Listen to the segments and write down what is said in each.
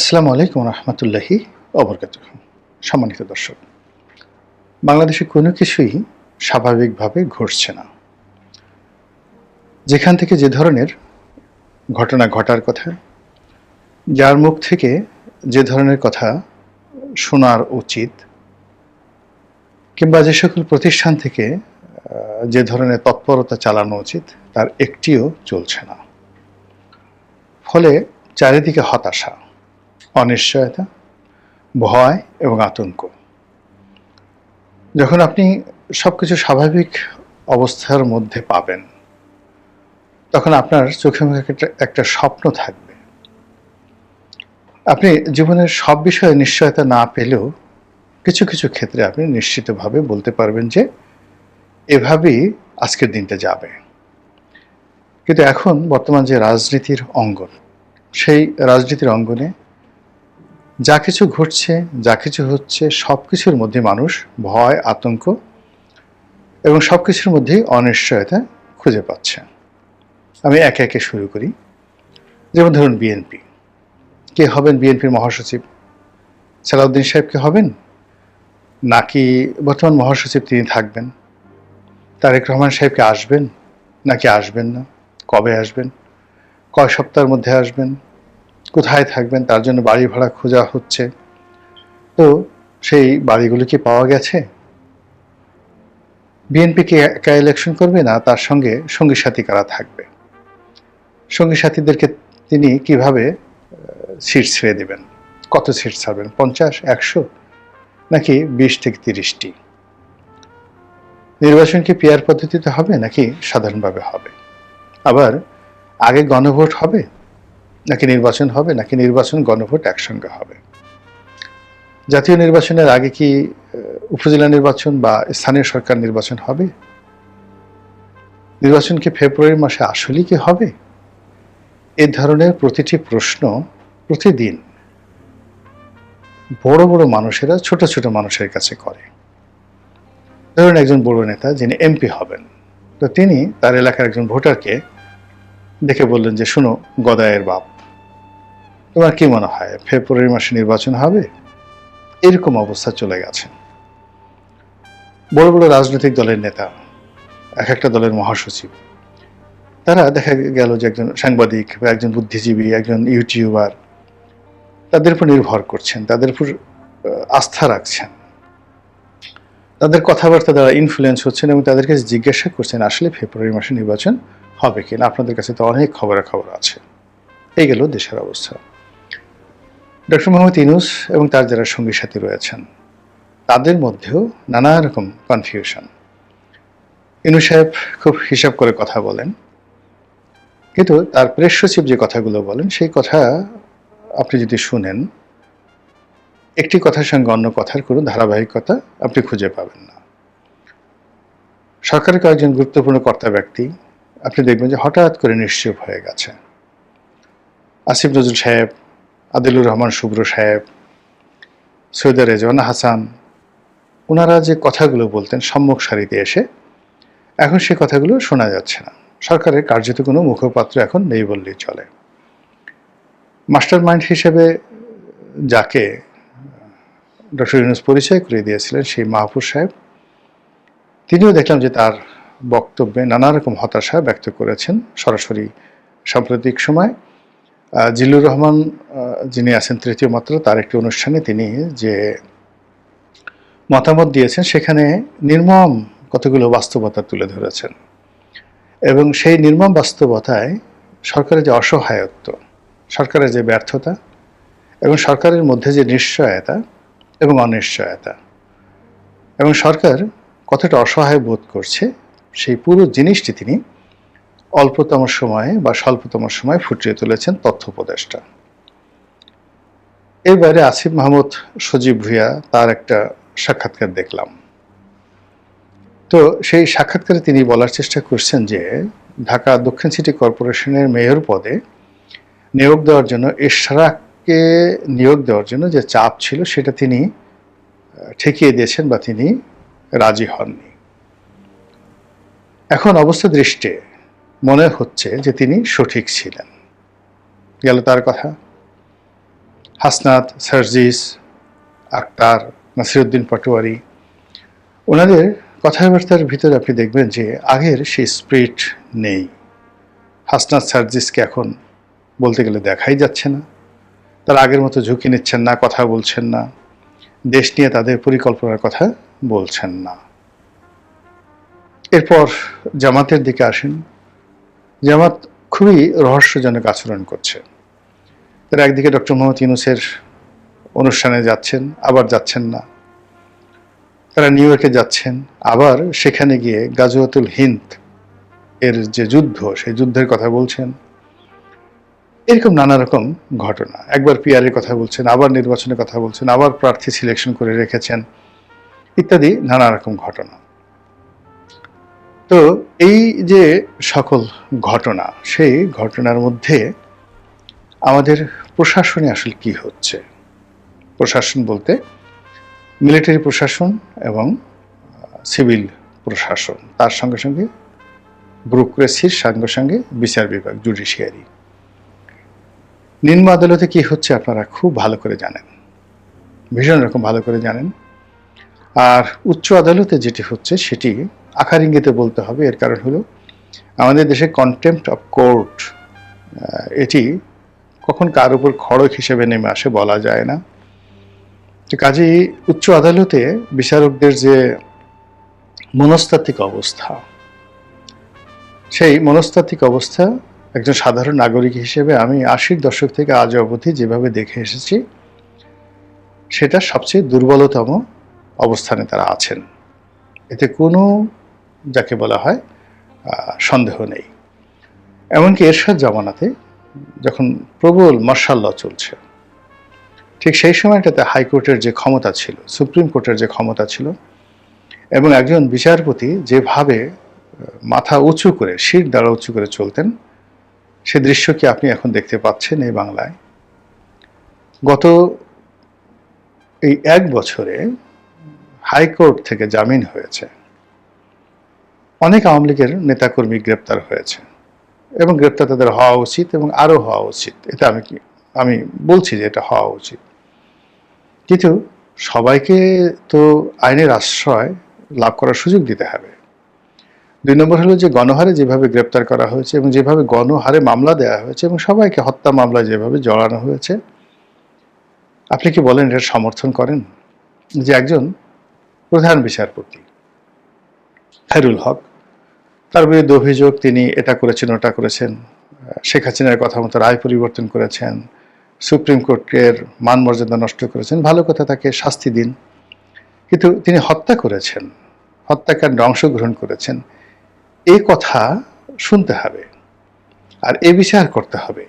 আসসালামু আলাইকুম রহমতুল্লাহি ওবরকাতুহু। সম্মানিত দর্শক, বাংলাদেশে কোনো কিছুই স্বাভাবিকভাবে ঘটছে না। যেখান থেকে যে ধরনের ঘটনা ঘটার কথা, যার মুখ থেকে যে ধরনের কথা শোনার উচিত, কিংবা যে সকল প্রতিষ্ঠান থেকে যে ধরনের তৎপরতা চালানো উচিত, তার একটিও চলছে না। ফলে চারিদিকে হতাশা, অনিশ্চয়তা, ভয় এবং আতঙ্ক। যখন আপনি সবকিছু স্বাভাবিক অবস্থার মধ্যে পাবেন, তখন আপনার চোখে মুখে একটা স্বপ্ন থাকবে। আপনি জীবনের সব বিষয়ে নিশ্চয়তা না পেলেও কিছু কিছু ক্ষেত্রে আপনি নিশ্চিতভাবে বলতে পারবেন যে এভাবেই আজকের দিনটা যাবে। কিন্তু এখন বর্তমান যে রাজনীতির অঙ্গন, সেই রাজনীতির অঙ্গনে যা কিছু ঘটছে, যা কিছু হচ্ছে, সব কিছুর মধ্যে মানুষ ভয়, আতঙ্ক এবং সব কিছুর মধ্যেই অনিশ্চয়তা খুঁজে পাচ্ছে। আমি একে একে শুরু করি। যেমন ধরুন বিএনপি, কে হবেন বিএনপির মহাসচিব? সালাউদ্দিন সাহেব কে হবেন, নাকি বর্তমান মহাসচিব তিনি থাকবেন? তারেক রহমান সাহেবকে আসবেন নাকি আসবেন না? কবে আসবেন? কয় সপ্তাহের মধ্যে আসবেন? কোথায় থাকবেন? তার জন্য বাড়ি ভাড়া খোঁজা হচ্ছে। তো সেই বাড়িগুলো কি পাওয়া গেছে? বিএনপি কি একা ইলেকশন করবে, না তার সঙ্গে সঙ্গী সাথী কারা থাকবে? সঙ্গী সাথীদেরকে তিনি কিভাবে সিট ছেড়ে দেবেন? কত সিট ছাড়বেন? 50, 100, নাকি 20 থেকে 30টি? নির্বাচন কি পিআর পদ্ধতিতে হবে নাকি সাধারণভাবে হবে? আবার আগে গণভোট হবে নাকি নির্বাচন হবে, নাকি নির্বাচন গণভোট একসঙ্গে হবে? জাতীয় নির্বাচনের আগে কি উপজেলা নির্বাচন বা স্থানীয় সরকার নির্বাচন হবে? নির্বাচন কি ফেব্রুয়ারি মাসে আসলেই কি হবে? এ ধরনের প্রতিটি প্রশ্ন প্রতিদিন বড় বড় মানুষেরা ছোট ছোট মানুষের কাছে করে। ধরুন একজন বড় নেতা যিনি এমপি হবেন, তো তিনি তার এলাকার একজন ভোটারকে দেখে বললেন যে, শুনো গদায়ের বাপ, তোমার কি মনে হয় ফেব্রুয়ারি মাসে নির্বাচন হবে? এরকম অবস্থা চলে গেছে। বড় বড় রাজনৈতিক দলের নেতা, এক একটা দলের মহাসচিব, তারা দেখা গেল যে একজন সাংবাদিক বা একজন বুদ্ধিজীবী, একজন ইউটিউবার, তাদের উপর নির্ভর করছেন, তাদের উপর আস্থা রাখছেন, তাদের কথাবার্তা দ্বারা ইনফ্লুয়েন্স হচ্ছেন এবং তাদের কাছে জিজ্ঞাসা করছেন আসলে ফেব্রুয়ারি মাসে নির্বাচন হবে কিনা, আপনাদের কাছে তো অনেক খবরাখবর আছে। এই গেল দেশের অবস্থা। ডক্টর মোহাম্মদ ইউনূস এবং তার যারা সঙ্গী সাথী রয়েছেন, তাদের মধ্যেও নানা রকম কনফিউশন। ইউনূস সাহেব খুব হিসাব করে কথা বলেন, কিন্তু তার প্রেস সচিব যে কথাগুলো বলেন, সেই কথা আপনি যদি শুনেন, একটি কথার সঙ্গে অন্য কথার কোনো ধারাবাহিকতা আপনি খুঁজে পাবেন না। সরকারের কয়েকজন গুরুত্বপূর্ণ কর্তা ব্যক্তি আপনি দেখবেন যে হঠাৎ করে নিশ্চুপ হয়ে গেছে। আসিফ নজরুল সাহেব, আদিলুর রহমান শুভ্র সাহেব, সৈয়দা রেজওয়ানা হাসান, ওনারা যে কথাগুলো বলতেন সম্মুখ সারিতে এসে, এখন সে কথাগুলো শোনা যাচ্ছে না। সরকারের কার্যত কোনো মুখপাত্র এখন নেই বললেই চলে। মাস্টার মাইন্ড হিসেবে যাকে ডক্টর ইউনূস পরিচয় করে দিয়েছিলেন, সেই মাহফুজ সাহেব, তিনিও দেখলাম যে তার বক্তব্যে নানা রকম হতাশা ব্যক্ত করেছেন। সরাসরি সাম্প্রতিক সময় জিল্লুর রহমান যিনি আছেন তৃতীয় মাত্রা, তার একটি অনুষ্ঠানে তিনি যে মতামত দিয়েছেন, সেখানে নির্মম কতগুলো বাস্তবতা তুলে ধরেছেন এবং সেই নির্মম বাস্তবতায় সরকারের যে অসহায়ত্ব, সরকারের যে ব্যর্থতা এবং সরকারের মধ্যে যে নিশ্চয়তা এবং অনিশ্চয়তা এবং সরকার কতটা অসহায় বোধ করছে, সেই পুরো জিনিসটি তিনি অল্পতম সময়ে বা স্বল্পতম সময়ে ফুটিয়ে তুলেছেন তথ্য উপদেষ্টা। এর বাইরে আসিফ মাহমুদ সজীব ভুঁইয়া, তার একটা সাক্ষাৎকার দেখলাম। তো সেই সাক্ষাৎকারে তিনি বলার চেষ্টা করছেন যে ঢাকা দক্ষিণ সিটি কর্পোরেশনের মেয়র পদে নিয়োগ দেওয়ার জন্য, ইশরাককে নিয়োগ দেওয়ার জন্য যে চাপ ছিল, সেটা তিনি ঠেকিয়ে দিয়েছেন বা তিনি রাজি হননি। এখন অবস্থা দৃষ্টে মনে হচ্ছে যে তিনি সঠিক ছিলেন। গেল তার কথা। হাসনাত, সার্জিস আক্তার, নাসিরুদ্দিন পাটোয়ারি, ওনাদের কথাবার্তার ভিতরে আপনি দেখবেন যে আগের সেই স্পিরিট নেই। হাসনাত, সার্জিসকে এখন বলতে গেলে দেখাই যাচ্ছে না। তারা আগের মতো ঝুঁকি নিচ্ছেন না, কথা বলছেন না, দেশ নিয়ে তাদের পরিকল্পনার কথা বলছেন না। এরপর জামাতের দিকে আসেন। জামাত খুবই রহস্যজনক আচরণ করছে। তারা একদিকে ডক্টর মোহাম্মদ ইউনূসের অনুষ্ঠানে যাচ্ছেন, আবার যাচ্ছেন না। তারা নিউ ইয়র্কে যাচ্ছেন, আবার সেখানে গিয়ে গাজওয়াতুল হিন্দ এর যে যুদ্ধ, সেই যুদ্ধের কথা বলছেন। এরকম নানা রকম ঘটনা। একবার পিআরের কথা বলছেন, আবার নির্বাচনের কথা বলছেন, আবার প্রার্থী সিলেকশন করে রেখেছেন, ইত্যাদি নানা রকম ঘটনা। তো এই যে সকল ঘটনা, সেই ঘটনার মধ্যে আমাদের প্রশাসনে আসলে কি হচ্ছে? প্রশাসন বলতে মিলিটারি প্রশাসন এবং সিভিল প্রশাসন, তার সঙ্গে সঙ্গে ব্যুরোক্রেসির সঙ্গে সঙ্গে বিচার বিভাগ, জুডিশিয়ারি। নিম্ন আদালতে কি হচ্ছে আপনারা খুব ভালো করে জানেন, ভীষণ রকম ভালো করে জানেন। আর উচ্চ আদালতে যেটি হচ্ছে সেটি আকার ইঙ্গিতে বলতে হবে। এর কারণ হলো আমাদের দেশে কন্টেম্পট অফ কোর্ট, এটি কখন কার উপর খড়ক হিসেবে নেমে আসে বলা যায় না। কাজেই উচ্চ আদালতে বিচারকদের যে মনস্তাত্ত্বিক অবস্থা, সেই মনস্তাত্ত্বিক অবস্থা একজন সাধারণ নাগরিক হিসেবে আমি ৮০-র দশক থেকে আজ অবধি যেভাবে দেখে এসেছি, সেটা সবচেয়ে দুর্বলতম অবস্থানে তারা আছেন। এতে কোনো যাকে বলা হয় সন্দেহ নেই। এমনকি এরশাদ জামানাতে যখন প্রবল মার্শাল ল চলছে, ঠিক সেই সময়টাতে হাইকোর্টের যে ক্ষমতা ছিল, সুপ্রিম কোর্টের যে ক্ষমতা ছিল, এবং একজন বিচারপতি যেভাবে মাথা উঁচু করে, শির দ্বারা উঁচু করে চলতেন, সে দৃশ্য কি আপনি এখন দেখতে পাচ্ছেন এই বাংলায়? গত এই ১ বছরে হাইকোর্ট থেকে জামিন হয়েছে, অনেক আওয়ামী লীগের নেতাকর্মী গ্রেপ্তার হয়েছে, এবং গ্রেপ্তার তাদের হওয়া উচিত এবং আরও হওয়া উচিত। এটা আমি বলছি যে এটা হওয়া উচিত। কিন্তু সবাইকে তো আইনের আশ্রয় লাভ করার সুযোগ দিতে হবে। ২ নম্বর হলো যে গণহারে যেভাবে গ্রেপ্তার করা হয়েছে এবং যেভাবে গণহারে মামলা দেওয়া হয়েছে এবং সবাইকে হত্যা মামলায় যেভাবে জড়ানো হয়েছে, আপনি কি বলেন এটার সমর্থন করেন? যে একজন প্রধান বিচারপতি খায়রুল হক, তার বিরুদ্ধে অভিযোগ তিনি এটা করেছেন, ওটা করেছেন, শেখ হাসিনার কথা মতো রায় পরিবর্তন করেছেন, সুপ্রিম কোর্টের মান মর্যাদা নষ্ট করেছেন, ভালো কথা, তাকে শাস্তি দিন। কিন্তু তিনি হত্যা করেছেন, হত্যাকাণ্ডে অংশগ্রহণ করেছেন, এই কথা শুনতে হবে, আর এই বিচার করতে হবে,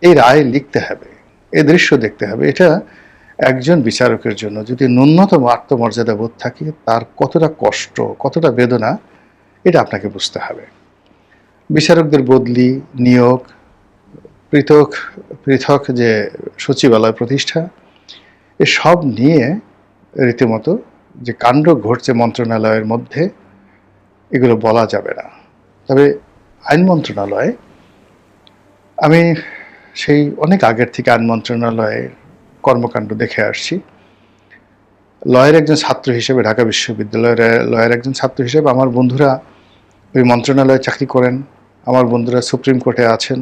এই রায় লিখতে হবে, এই দৃশ্য দেখতে হবে। এটা একজন বিচারকের জন্য যদি ন্যূনতম আত্মমর্যাদা বোধ থাকে, তার কতটা কষ্ট, কতটা বেদনা, এটা আপনাকে বুঝতে হবে। বিচারকদের বদলি, নিয়োগ, পৃথক পৃথক যে সচিবালয় প্রতিষ্ঠা, এসব নিয়ে রীতিমতো যে কাণ্ড ঘটছে মন্ত্রণালয়ের মধ্যে, এগুলো বলা যাবে না। তবে আইন মন্ত্রণালয়ে আমি সেই অনেক আগের থেকে আইন মন্ত্রণালয়ের কর্মকাণ্ড দেখে আসছি। লয়ের একজন ছাত্র হিসেবে, ঢাকা বিশ্ববিদ্যালয়ের লয়ের একজন ছাত্র হিসেবে আমার বন্ধুরা ওই মন্ত্রণালয়ে চাকরি করেন, আমার বন্ধুরা সুপ্রিম কোর্টে আছেন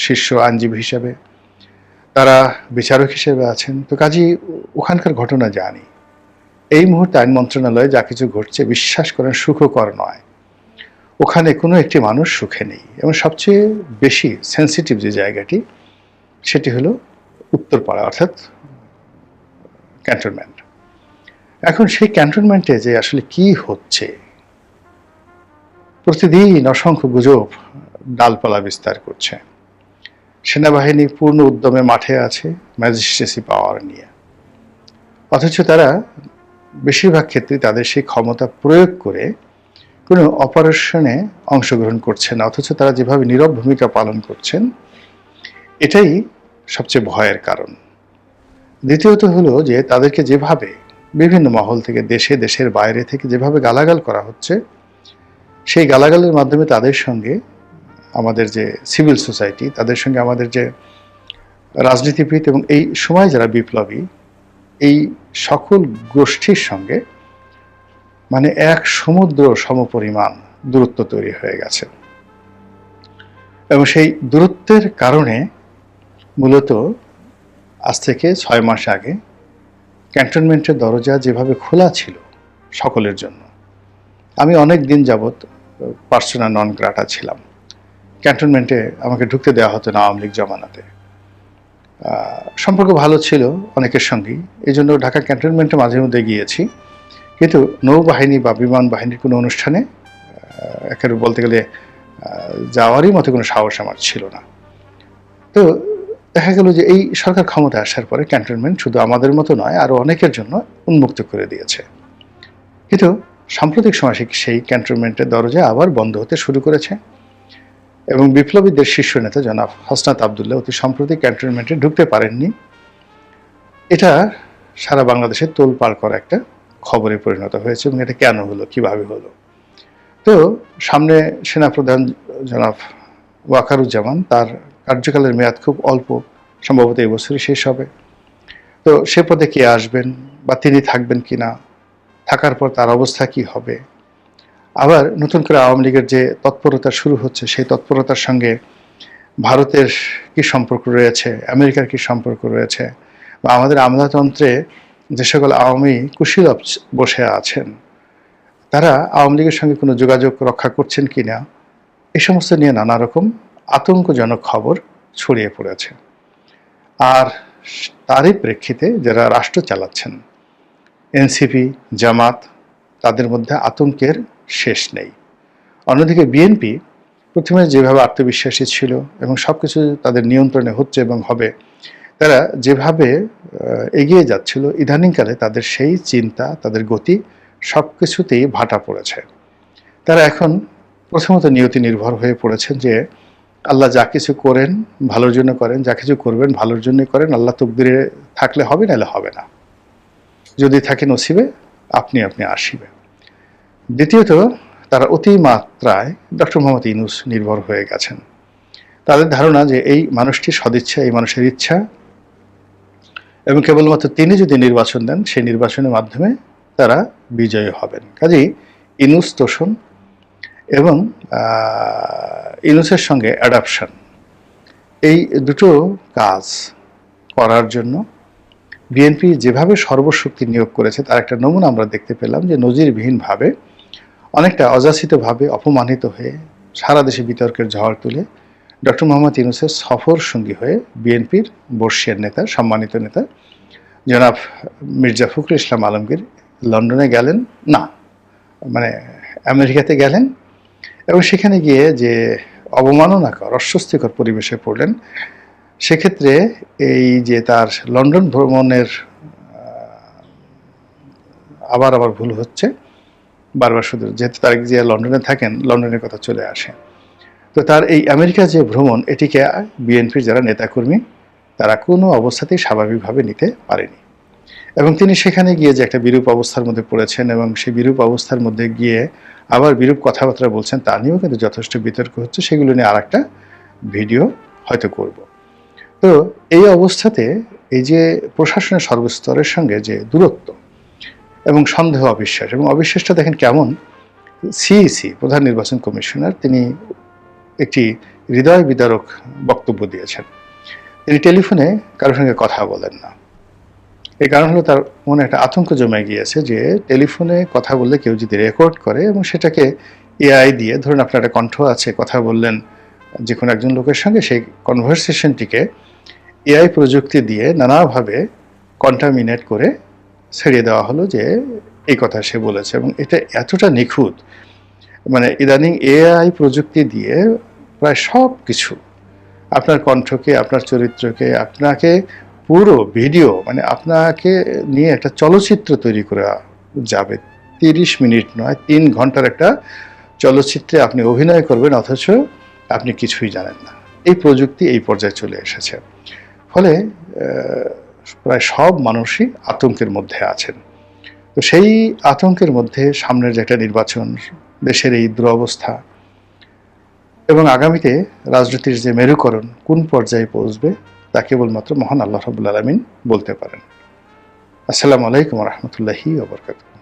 শীর্ষ আইনজীবী হিসেবে, তারা বিচারক হিসেবে আছেন। তো কাজেই ওখানকার ঘটনা জানি। এই মুহূর্তে আইন মন্ত্রণালয়ে যা কিছু ঘটছে, বিশ্বাস করেন সুখকর নয়। ওখানে কোনো একটি মানুষ সুখে নেই, এবং সবচেয়ে বেশি সেন্সিটিভ যে জায়গাটি, সেটি হলো উত্তরপাড়া, অর্থাৎ ক্যান্টনমেন্ট। এখন সেই ক্যান্টনমেন্টে যে আসলে কি হচ্ছে, প্রতিদিন অসংখ্য গুজব ডালপালা বিস্তার করছে। সেনাবাহিনী পূর্ণ উদ্যমে মাঠে আছে ম্যাজিস্ট্রেসি পাওয়ার নিয়ে, অথচ তারা বেশিরভাগ ক্ষেত্রে তাদের সেই ক্ষমতা প্রয়োগ করে কোনো অপারেশনে অংশগ্রহণ করছে না, অথচ তারা যেভাবে নীরব ভূমিকা পালন করছেন, এটাই সবচেয়ে ভয়ের কারণ। দ্বিতীয়ত হলো যে তাদেরকে যেভাবে বিভিন্ন মহল থেকে, দেশের বাইরে থেকে যেভাবে গালাগাল করা হচ্ছে, সেই গালাগালের মাধ্যমে তাদের সঙ্গে আমাদের যে সিভিল সোসাইটি, তাদের সঙ্গে আমাদের যে রাজনীতিবিদ এবং এই সময় যারা বিপ্লবী, এই সকল গোষ্ঠীর সঙ্গে মানে এক সমুদ্র সমপরিমাণ দূরত্ব তৈরি হয়ে গেছে। এবং সেই দূরত্বের কারণে মূলত আজ থেকে 6 মাস আগে ক্যান্টনমেন্টের দরজা যেভাবে খোলা ছিল সকলের জন্য, আমি অনেক দিন যাবৎ পার্সোনা নন গ্রাটা ছিলাম। ক্যান্টনমেন্টে আমাকে ঢুকতে দেওয়া হতো না আওয়ামী লীগ জমানাতে। সম্পর্ক ভালো ছিল অনেকের সঙ্গেই, এই জন্য ঢাকা ক্যান্টনমেন্টে মাঝে মধ্যে গিয়েছি, কিন্তু নৌবাহিনী বা বিমান বাহিনীর কোনো অনুষ্ঠানে একেবারে বলতে গেলে যাওয়ারই মতো কোনো সাহস আমার ছিল না। তো দেখা গেল যে এই সরকার ক্ষমতায় আসার পরে ক্যান্টনমেন্ট শুধু আমাদের মতো নয়, আরও অনেকের জন্য উন্মুক্ত করে দিয়েছে। কিন্তু সাম্প্রতিক সময় সেই ক্যান্টনমেন্টের দরজা আবার বন্ধ হতে শুরু করেছে এবং বিপ্লবীদের শীর্ষ নেতা জনাব হাসনাত আবদুল্লাহ অতি সম্প্রতি ক্যান্টনমেন্টে ঢুকতে পারেননি। এটা সারা বাংলাদেশে তোলপাড় করা একটা খবরে পরিণত হয়েছে এবং এটা কেন হলো, কিভাবে হলো। তো সামনে সেনাপ্রধান জনাব ওয়াকারুজ্জামান, তার কার্যকালের মেয়াদ খুব অল্প, সম্ভবত এই বছরই শেষ হবে। তো সে পদে কে আসবেন বা তিনি থাকবেন কিনা, থাকার পর তার অবস্থা কি হবে, আবার নতুন করে আওয়ামী লীগের যে তৎপরতা শুরু হচ্ছে সেই তৎপরতার সঙ্গে ভারতের কি সম্পর্ক রয়েছে, আমেরিকার কি সম্পর্ক রয়েছে, বা আমাদের আমলাতন্ত্রে যে সকল আওয়ামী কুশীলব বসে আছেন তারা আওয়ামী লীগের সঙ্গে কোনো যোগাযোগ রক্ষা করছেন কিনা, এই সমস্ত নিয়ে নানা রকম আতঙ্কজনক খবর ছড়িয়ে পড়েছে। আর তারই প্রেক্ষিতে যারা রাষ্ট্র চালাচ্ছেন, এনসিপি, জামাত, তাদের মধ্যে আতঙ্কের শেষ নেই। অন্যদিকে বিএনপি প্রথমে যেভাবে আত্মবিশ্বাসী ছিল এবং সব কিছু তাদের নিয়ন্ত্রণে হচ্ছে এবং হবে, তারা যেভাবে এগিয়ে যাচ্ছিল, ইদানিংকালে তাদের সেই চিন্তা, তাদের গতি সব কিছুতেই ভাটা পড়েছে। তারা এখন প্রথমত নিয়তি নির্ভর হয়ে পড়েছেন যে আল্লাহ যা কিছু করেন ভালোর জন্য করেন, যা কিছু করবেন ভালোর জন্যই করেন, আল্লাহ তকদিরে থাকলে হবে, নাহলে হবে না, যদি থাকে নসিবে আপনি আপনি আসিবে। দ্বিতীয়ত তারা অতিমাত্রায় ডক্টর মোহাম্মদ ইউনূস নির্ভর হয়ে গেছেন। তাদের ধারণা যে এই মানুষটি সদিচ্ছা, এই মানুষের ইচ্ছা, এবং কেবলমাত্র তিনি যদি নির্বাচন দেন সেই নির্বাচনের মাধ্যমে তারা বিজয়ী হবেন। কাজেই ইউনূস তোষণ এবং ইউনূসের সঙ্গে অ্যাডাপশন, এই দুটো কাজ করার জন্য বিএনপি যেভাবে সর্বশক্তি নিয়োগ করেছে তার একটা নমুনা আমরা দেখতে পেলাম, যে নজিরবিহীনভাবে অনেকটা অযাচিতভাবে অপমানিত হয়ে সারা দেশে বিতর্কের ঝড় তুলে ডক্টর মোহাম্মদ ইউনূসের সফর সঙ্গী হয়ে বিএনপির বর্ষিয়ার নেতা, সম্মানিত নেতা জনাব মির্জা ফখরুল ইসলাম আলমগীর লন্ডনে গেলেন, না মানে আমেরিকাতে গেলেন, এবং সেখানে গিয়ে যে অবমাননাকর, অস্বস্তিকর পরিবেশে পড়লেন। সেক্ষেত্রে এই যে তার লন্ডন ভ্রমণের আবার ভুল হচ্ছে, বারবার শুধু যেহেতু তারেক জিয়া লন্ডনে থাকেন, লন্ডনের কথা চলে আসে। তো তার এই আমেরিকা যে ভ্রমণ, এটিকে বিএনপির যারা নেতাকর্মী তারা কোনো অবস্থাতেই স্বাভাবিকভাবে নিতে পারেনি, এবং তিনি সেখানে গিয়ে যে একটা বিরূপ অবস্থার মধ্যে পড়েছেন এবং সেই বিরূপ অবস্থার মধ্যে গিয়ে আবার বিরূপ কথাবার্তা বলছেন, তা নিয়েও কিন্তু যথেষ্ট বিতর্ক হচ্ছে। সেগুলো নিয়ে আরেকটা ভিডিও হয়তো করব। তো এই অবস্থাতে এই যে প্রশাসনের সর্বস্তরের সঙ্গে যে দূরত্ব এবং সন্দেহ, অবিশ্বাস, এবং অবিশ্বাসটা দেখেন কেমন। সিইসি প্রধান নির্বাচন কমিশনার তিনি একটি হৃদয় বিদারক বক্তব্য দিয়েছেন। তিনি টেলিফোনে কারোর সঙ্গে কথা বলেন না। এই কারণ হলো তার মনে একটা আতঙ্ক জমে গিয়েছে যে টেলিফোনে কথা বললে কেউ যদি রেকর্ড করে এবং সেটাকে এআই দিয়ে, ধরুন আপনার একটা কণ্ঠ আছে, কথা বললেন যে কোনো একজন লোকের সঙ্গে, সেই কনভারসেশনটিকে এআই প্রযুক্তি দিয়ে নানাভাবে কন্টামিনেট করে ছেড়িয়ে দেওয়া হলো যে এই কথা সে বলেছে, এবং এটা এতটা নিখুঁত, মানে ইদানিং এআই প্রযুক্তি দিয়ে প্রায় সব কিছু, আপনার কণ্ঠকে, আপনার চরিত্রকে, আপনাকে পুরো ভিডিও, মানে আপনাকে নিয়ে একটা চলচ্চিত্র তৈরি করা যাবে। 30 মিনিট নয়, 3 ঘন্টার একটা চলচ্চিত্রে আপনি অভিনয় করবেন, অথচ আপনি কিছুই জানেন না। এই প্রযুক্তি এই পর্যায়ে চলে এসেছে। ফলে প্রায় সব মানুষই আতঙ্কের মধ্যে আছেন। তো সেই আতঙ্কের মধ্যে সামনের যে একটা নির্বাচন, দেশের এই দুরবস্থা, এবং আগামীতে রাজনীতির যে মেরুকরণ কোন পর্যায়ে পৌঁছবে, তা কেবলমাত্র মহান আল্লাহ রাব্বুল আলামিন বলতে পারেন। আসসালামু আলাইকুম ওয়া রাহমাতুল্লাহি ওয়া বারাকাতুহু।